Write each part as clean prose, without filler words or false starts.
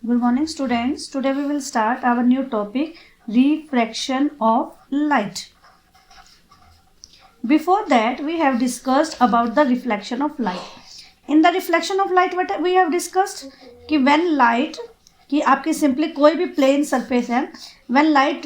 Good morning, students. Today we will start our new topic, refraction of light. Before that, we have discussed about the reflection of light. In the reflection of light, what we have discussed कि when light, कि आपकी simply कोई भी plane surface है, when light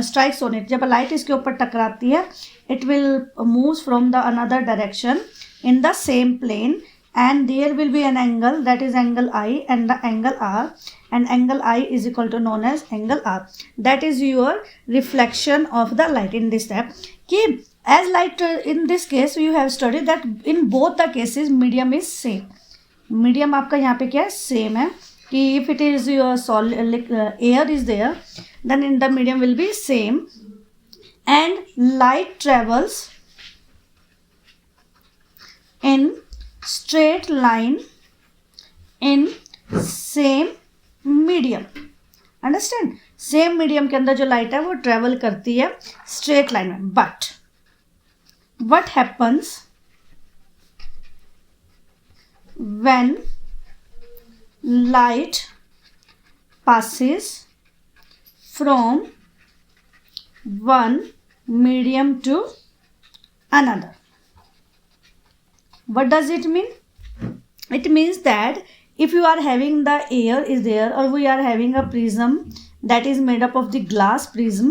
strikes on it, जब light इसके ऊपर टकराती है, it will moves from the another direction in the same plane. And there will be an angle, that is angle I and the angle R, and angle I is equal to known as angle R. That is your reflection of the light in this step. कि as light in this case you have studied that in both the cases medium is same. Medium आपका यहाँ पे क्या है, same है कि if it is your solid air is there, then in the medium will be same, and light travels in straight line in same medium. Understand, same medium के अंदर जो लाइट है वो ट्रेवल करती है स्ट्रेट लाइन में. But what happens when light passes from one medium to another? What does it mean? It means that if you are having the air is there, or we are having a prism that is made up of the glass prism,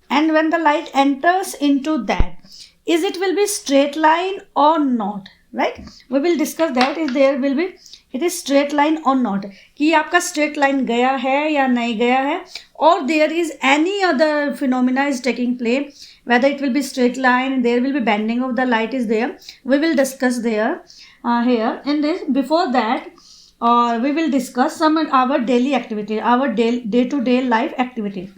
and when the light enters into that, is it will be straight line or not, right? We will discuss that if there will be it is straight line or not, कि आपका straight line गया है या नहीं गया है, or there is any other phenomena is taking place, whether it will be straight line, there will be bending of the light is there. We will discuss there here in this. Before that, we will discuss some our daily activity, our day-to-day life activity,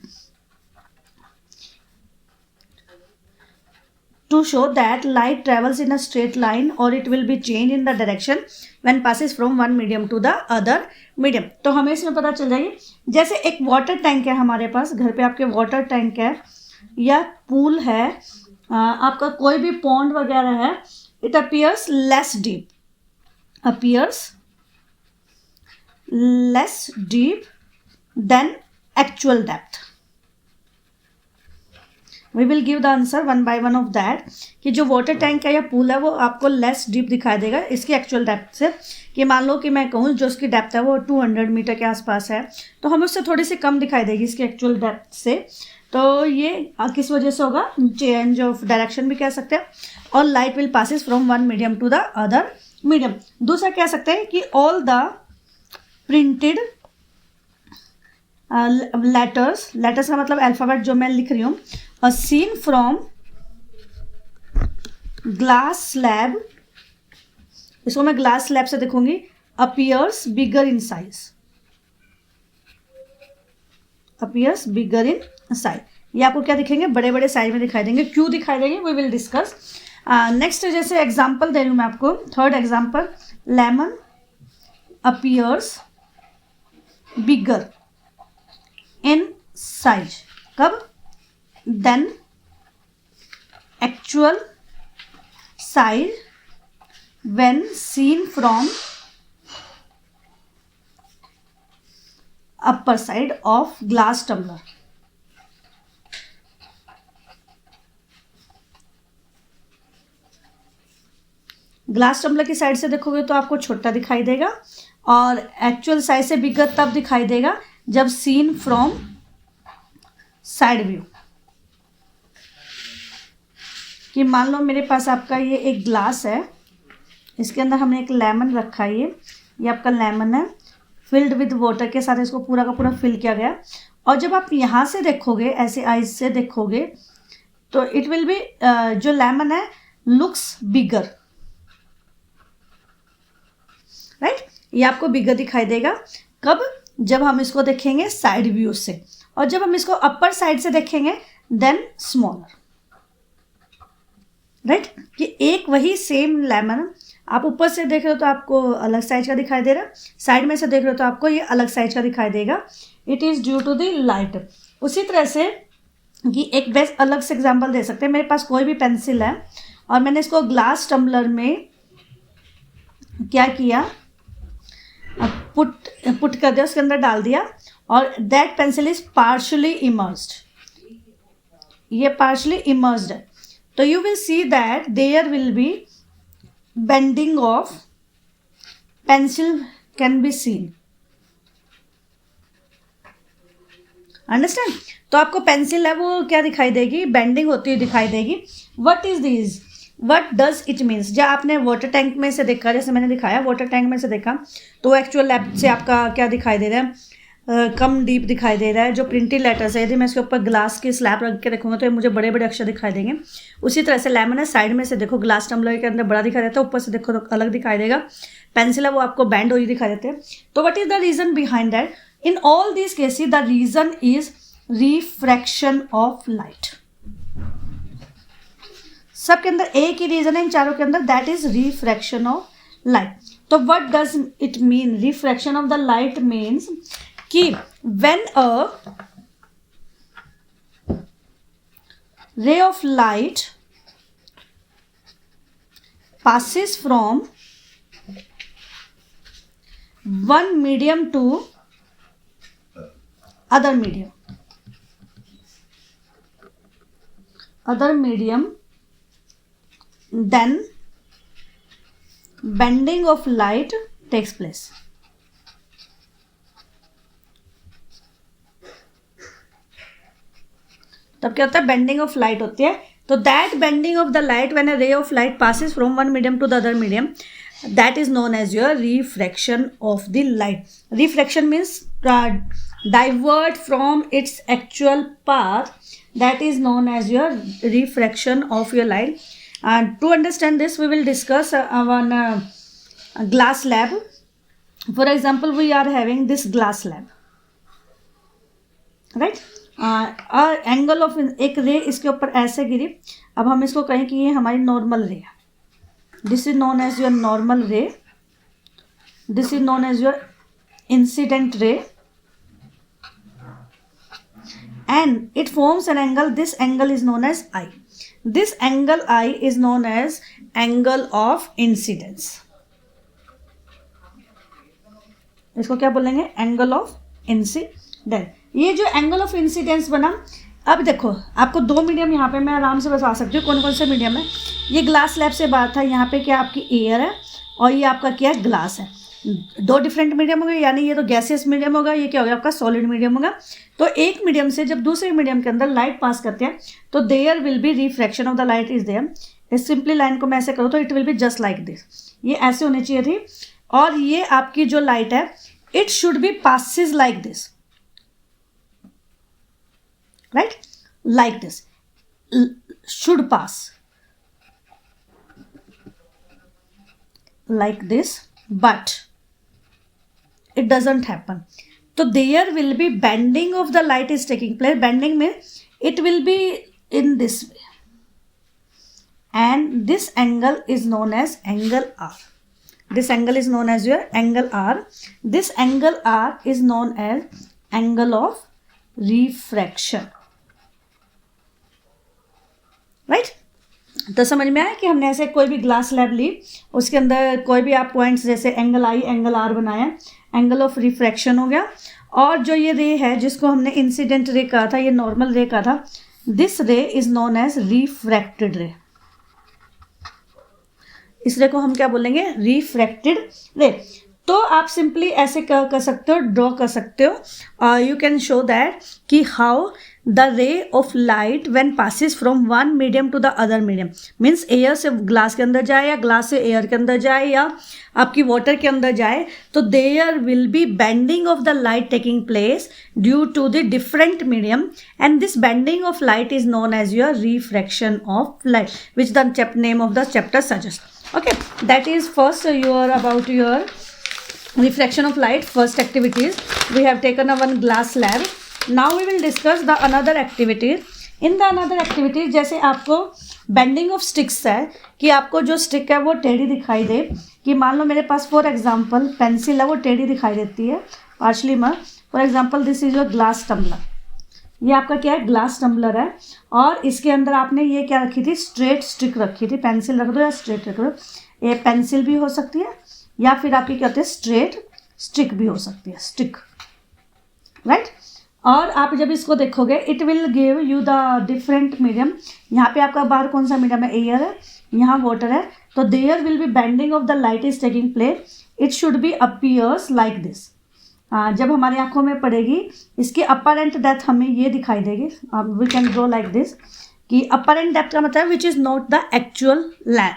to show that light travels in a straight line or it will be changed in the direction when passes from one medium to the other medium. तो हमें इसमें पता चल जाएगी, जैसे एक water tank है हमारे पास, घर पे आपके वाटर टैंक है या पूल है, आपका कोई भी पॉन्ड वगैरह है, it appears less deep than actual depth. We will give the answer one by one of that, कि जो वाटर टैंक है या पूल है वो आपको लेस डीप दिखाई देगा इसकी एक्चुअल डेप्थ से. कि मान लो कि मैं कहूँ जो उसकी डेप्थ है वो 200 मीटर के आसपास है, तो हमें उससे थोड़ी सी कम दिखाई देगी इसकी एक्चुअल डेप्थ से. तो ये किस वजह से होगा, चेंज ऑफ डायरेक्शन भी कह सकते हैं, और light will passes from one medium to the other medium. दूसरा कह सकते हैं कि ऑल द प्रिंटेड लेटर्स का मतलब अल्फ़ाबेट जो मैं लिख रही हूँ, a scene from glass slab, इसको मैं ग्लास स्लैब से देखूंगी, appears bigger in size. ये आपको क्या दिखेंगे, बड़े बड़े साइज में दिखाई देंगे. क्यों दिखाई देंगे वी विल डिस्कस. नेक्स्ट जैसे एग्जांपल दे रही हूँ मैं आपको, third example, lemon appears bigger in size. कब? Then actual size when seen from upper side of glass tumbler. Glass tumbler की साइड से देखोगे तो आपको छोटा दिखाई देगा, और एक्चुअल साइज से बिगर तब दिखाई देगा जब सीन फ्रॉम साइड व्यू. कि मान लो मेरे पास आपका ये एक ग्लास है, इसके अंदर हमने एक लेमन रखा है, ये आपका लेमन है फिल्ड विद वाटर के साथ, इसको पूरा का पूरा फिल किया गया. और जब आप यहाँ से देखोगे, ऐसे आइज से देखोगे, तो इट विल बी जो लेमन है लुक्स बिगर, राइट. ये आपको बिगर दिखाई देगा कब, जब हम इसको देखेंगे साइड व्यू से, और जब हम इसको अपर साइड से देखेंगे देन स्मॉलर, राइट. कि एक वही सेम लेमन आप ऊपर से देख रहे हो तो आपको अलग साइज का दिखाई दे रहा है, साइड में से देख रहे हो तो आपको ये अलग साइज का दिखाई देगा. It is due to the light. उसी तरह से कि एक बेस्ट अलग से एग्जांपल दे सकते हैं, मेरे पास कोई भी पेंसिल है और मैंने इसको ग्लास टम्बलर में क्या किया, पुट कर दिया, उसके अंदर डाल दिया, और that pencil is partially immersed, ये पार्शली इमर्स्ड है, तो you will see that there will be bending of pencil can be seen. Understand? तो आपको पेंसिल है वो क्या दिखाई देगी, बेंडिंग होती हुई दिखाई देगी। What is this, what does it means? जब आपने वाटर टैंक में से देखा, जैसे मैंने दिखाया वाटर टैंक में से देखा, तो एक्चुअल लैब से आपका क्या दिखाई दे रहा है, कम डीप दिखाई दे रहा है। जो प्रिंटेड लेटर्स है, यदि मैं इसके ऊपर ग्लास की स्लैब रख के रखूँगा तो ये मुझे बड़े बड़े अक्षर दिखाई देंगे। उसी तरह से लेमन है, साइड में से देखो ग्लास टम्बलर के अंदर बड़ा दिखाई देता है, ऊपर से देखो तो अलग दिखाई देगा। पेंसिल है वो आपको बैंड हुई दिखाई देते हैं। तो what is the reason behind that? In all these cases the reason is refraction of light. सबके अंदर एक ही रीजन है इन चारों के अंदर, that is refraction of light. तो what does it mean? Refraction of the light means कि when a ray of light passes from one medium to other medium, then bending of light takes place. तब क्या होता है? Bending of light होती है। तो that bending of the light when a ray of light passes from one medium to the other medium, that is known as your refraction of the light. Refraction means divert from its actual path, that is known as your refraction of your light. And to understand this, we will discuss on glass lab. For example, we are having this glass lab, right? Angle of एक रे इसके ऊपर ऐसे गिरी। अब हम इसको कहें कि ये हमारी नॉर्मल रे है, this is known as your normal ray, this is known as your incident ray, and it forms an angle, this angle is known as I, this angle I is known as angle of incidence. इसको क्या बोलेंगे? Angle of incidence. ये जो angle of incidence बना, अब देखो आपको दो मीडियम यहाँ पे मैं आराम से बता सकती हूँ कौन कौन से मीडियम है। ये ग्लास स्लैब से बात है, यहाँ पे क्या आपकी एयर है और ये आपका क्या है? ग्लास है। दो डिफरेंट मीडियम हो गए, यानी ये तो गैसियस मीडियम होगा, ये क्या होगा? आपका सॉलिड मीडियम होगा। तो एक मीडियम से जब दूसरे मीडियम के अंदर लाइट पास करते हैं तो there will be refraction of the light is there. इस सिंपली लाइन को मैं ऐसे करूँ तो it will be just like this, ये ऐसे होनी चाहिए थी। और ये आपकी जो लाइट है, it should B passes like this, right? Like this, should pass like this, but it doesn't happen. So there will be bending of the light is taking place. Bending means it will be in this way, and this angle is known as angle R. This angle is known as your angle R. This angle R is known as angle of refraction. Right? तो समझ में आया कि हमने ऐसे कोई भी glass slab ली, उसके अंदर कोई भी आप पॉइंट्स जैसे एंगल आई एंगल आर बनाया, एंगल ऑफ रिफ्रैक्शन हो गया। और जो ये रे है जिसको हमने इंसिडेंट रे कहा था, ये नॉर्मल रे कहा था, दिस रे इज नोन एज रिफ्रैक्टेड रे। इस रे को हम क्या बोलेंगे? रिफ्रैक्टेड रे। तो आप सिंपली ऐसे कर सकते हो, ड्रॉ कर सकते हो। यू कैन शो दैट कि how the ray of light when passes from one medium to the other medium, means air से ग्लास के अंदर जाए या ग्लास से एयर के अंदर जाए या आपकी वाटर के अंदर जाए, तो there will be bending of the light taking place due to the different medium, and this bending of light is known as your refraction of light, which the name of the chapter suggest. Okay, that is first about your refraction of light. First activities we have taken a one glass slab. Now we will discuss the another activities. In the another activities, जैसे आपको bending of sticks है कि आपको जो stick है वो टेढ़ी दिखाई दे, कि मान लो मेरे पास फॉर एग्जांपल पेंसिल है वो टेढ़ी दिखाई देती है पार्शली में. For example this is your glass tumbler, ये आपका क्या है? ग्लास टम्बलर है, और इसके अंदर आपने ये क्या रखी थी? स्ट्रेट स्टिक रखी थी. पेंसिल रख दो या स्ट्रेट रख दो, ये पेंसिल भी हो सकती है या फिर आपकी क्या होती है? स्ट्रेट स्टिक भी हो सकती है, स्टिक, राइट। और आप जब इसको देखोगे it will give you the different medium. यहाँ पे आपका बाहर कौन सा मीडियम है, एयर है, यहाँ वाटर है, तो there will be bending of the light is taking place, it should be appears like this. जब हमारी आंखों में पड़ेगी इसकी अपरेंट डेप्थ हमें ये दिखाई देगी, we can draw like this, कि अपरेंट डेप्थ का मतलब which is not the actual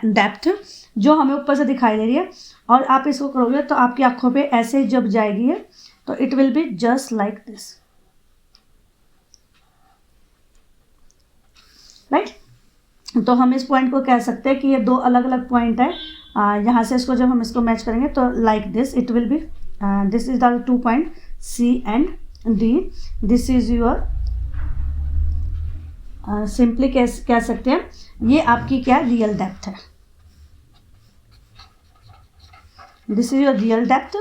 depth, जो हमें ऊपर से दिखाई दे रही है। और आप इसको करोगे तो आपकी आंखों पे ऐसे जब जाएगी है तो it will be just like this, right. तो हम इस पॉइंट को कह सकते हैं कि ये दो अलग अलग पॉइंट है। यहाँ से इसको जब हम इसको मैच करेंगे तो like this it will B, this is the 2 point C and D, this is your, simply कह सकते हैं ये आपकी क्या रियल डेप्थ है, this is your real depth.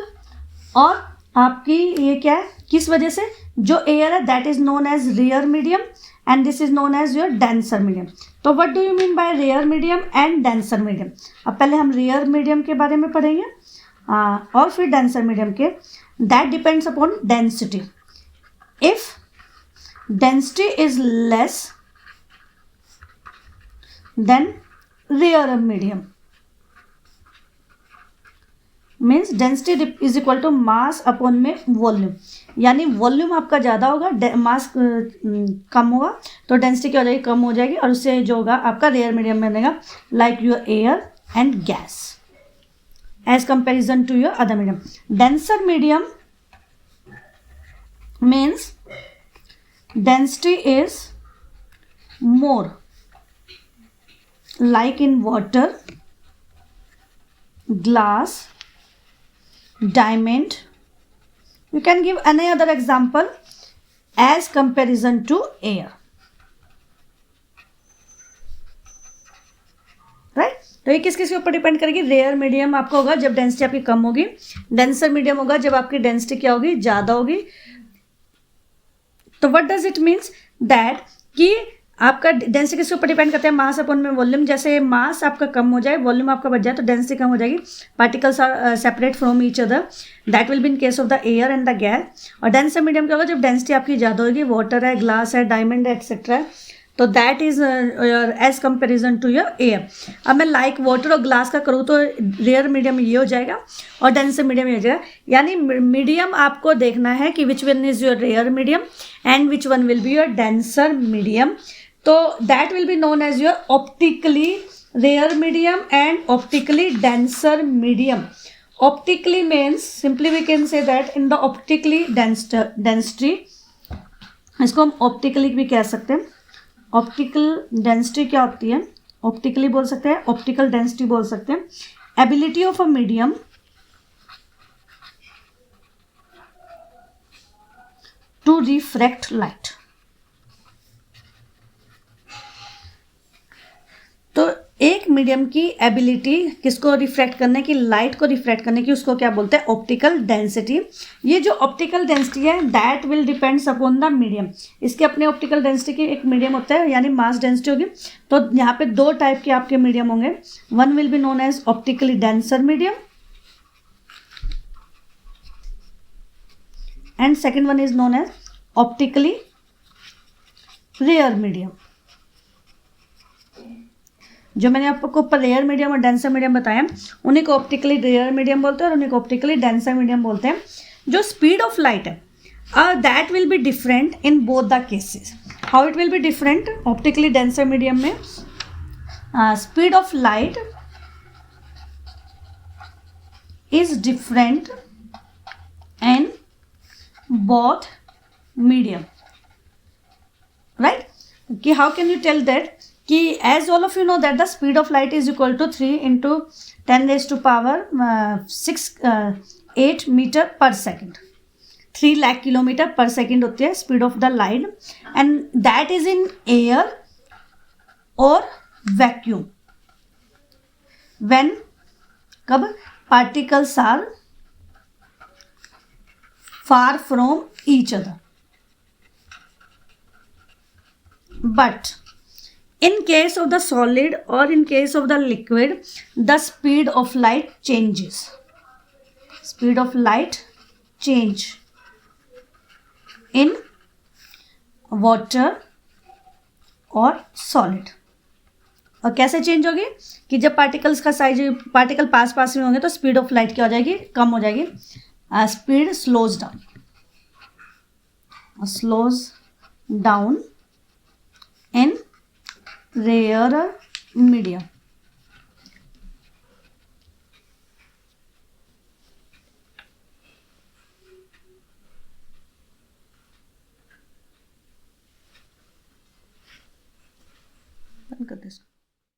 और आपकी ये क्या है, किस वजह से, जो एयर है that is known as rare medium and this is known as your denser medium. तो what do you mean by rare medium and denser medium? अब पहले हम रेयर मीडियम के बारे में पढ़ेंगे और फिर डेंसर मीडियम के। That depends upon density. If density is less than rare medium, means density is equal to mass upon में वॉल्यूम, यानी वॉल्यूम आपका ज़्यादा होगा, मास कम होगा, तो डेंसिटी क्या हो जाएगी, कम हो जाएगी, और उससे जो होगा आपका रेयर मीडियम बनेगा, like your air and gas as comparison to your other medium. Denser medium means density is more, like in water, glass, diamond. You can give any other example as comparison to air, right? तो ये किस किस के ऊपर depend करेगी? Rare medium आपका होगा जब डेंसिटी आपकी कम होगी, डेंसर मीडियम होगा जब आपकी डेंसिटी क्या होगी, ज़्यादा होगी। तो what does it means that कि आपका डेंसिटी किसके ऊपर डिपेंड करता है, मास अपॉन में वॉल्यूम। जैसे मास आपका कम हो जाए, वॉल्यूम आपका बढ़ जाए, तो डेंसिटी कम हो जाएगी, particles are separate from each other, that will be in case of the air and the gas. और डेंसर मीडियम क्या होगा, जब डेंसिटी आपकी ज़्यादा होगी, वाटर है, ग्लास है, डायमंड है, एक्सेट्रा है, तो that is as comparison to your air. अब मैं लाइक वाटर और ग्लास का करूँ तो रेयर मीडियम ये हो जाएगा और डेंसर मीडियम ये हो जाएगा। यानी मीडियम आपको देखना है कि which one is your rare medium and which one will be your denser medium. तो that will be known as your optically rare medium and optically denser medium. Optically means simply we can say that in the optically density, इसको हम optically भी कह सकते हैं। Optical density क्या होती है, ऑप्टिकली बोल सकते हैं, ऑप्टिकल डेंसिटी बोल सकते हैं। Ability of a medium to refract light. तो एक मीडियम की एबिलिटी किसको रिफ्रैक्ट करने की, लाइट को रिफ्रैक्ट करने की, उसको क्या बोलते हैं, ऑप्टिकल डेंसिटी। ये जो ऑप्टिकल डेंसिटी है that will depends upon the medium. इसके अपने ऑप्टिकल डेंसिटी की एक मीडियम होता है, यानी मास डेंसिटी होगी। तो यहाँ पे दो टाइप के आपके मीडियम होंगे, one will be known as optically denser medium and second one is known as optically rare medium. जो मैंने आपको रेयर मीडियम और डेंसर मीडियम बताया, उन्हीं को ऑप्टिकली रेयर मीडियम बोलते हैं और उन्हीं को ऑप्टिकली डेंसर मीडियम बोलते हैं। जो स्पीड ऑफ लाइट है that will be different in both the cases. How it will be different? Optically denser medium में speed of light is different in both medium, right? कि how can you tell that कि as all of you know that the speed of light is equal to 3 into 10 raised to power 8 meter per second, 3 lakh kilometer per second होती है speed of the light, and that is in air or vacuum when कब particles are far from each other, but in case of the solid or in case of the liquid, the speed of light changes. Speed of light change in water और solid. और कैसे change होगी कि जब particles का size, particle pass पास में होंगे तो स्पीड ऑफ लाइट क्या हो जाएगी, कम हो जाएगी, speed slows down in rare media. बंद कर दे इसको।